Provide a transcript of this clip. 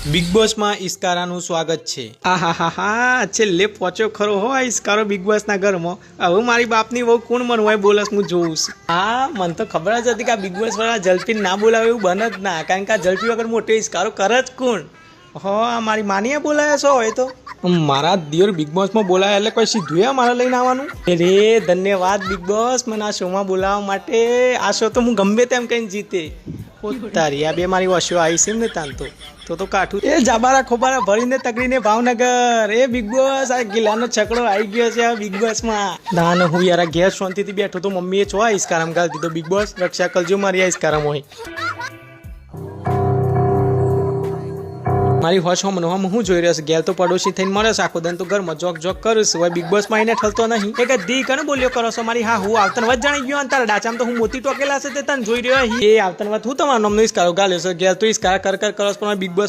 Big બોસમાં ઈસ્કારાનું સ્વાગત છે. આહાહાહા છેલ્લે પહોંચ્યો ખરો હોય ઈસ્કારો બિગ બોસના ઘરમાં. હવે મારી બાપની બહુ કોણ મન હોય બોલસ હું જોઉં છું. હા મને તો ખબર જ હતી કે આ બિગ બોસ વાળા જલ્પી ના બોલાવે એવું બને જ ના, કારણ કે આ જલ્પી વગર મોટો ઈસ્કારો કરે જ કોણ. હા મારી માનીએ બોલાયા છો હોય તો મારા દિયર બિગ બોસમાં બોલાયા એટલે કોઈ સીધું મારે લઈને આવવાનું. અરે ધન્યવાદ બિગ બોસ મને આ શોમાં બોલાવવા માટે. આ શો તો હું ગમે તેમ કહીને જીતે. તારી આ બે મારી વસ્યો આવી છે ને તાન તો કાઠું એ જાબારા ખોબારા ભરીને તકડીને ભાવનગર. એ બિગ બોસ આ ગિલાનો છકડો આવી ગયો છે બિગ બોસમાં. ના હું યાર ઘેર શાંતિથી બેઠો તો મમ્મીએ છો આ ઈસ્કારામ ગાલ દીધો. બિગ બોસ રક્ષા કરજો મારી આ ઈસ્કારામ હોય. મારી હોશ હમ હું જોઈ રહ્યો છું. ગેલ તો પડોશી થઈને મળે છે આખો દન તો ઘરમાં જોક જોક કરું છું. હવે બિગ બોસ માં એને ઠલતો નહીં. એક દી કને બોલ્યો કરો છો મારી. હા હું આવતન વાત જાણી ગયો અને તારા ડાચામ તો હું મોતી ટોકેલા છે તે તને જોઈ રહ્યો. એ આવતન વાત હું તમારા નામનો ઈસ્કારો ગાલ્યો છે. ગેલ તો ઈસ્કારા કર કરો પણ બિગ બોસ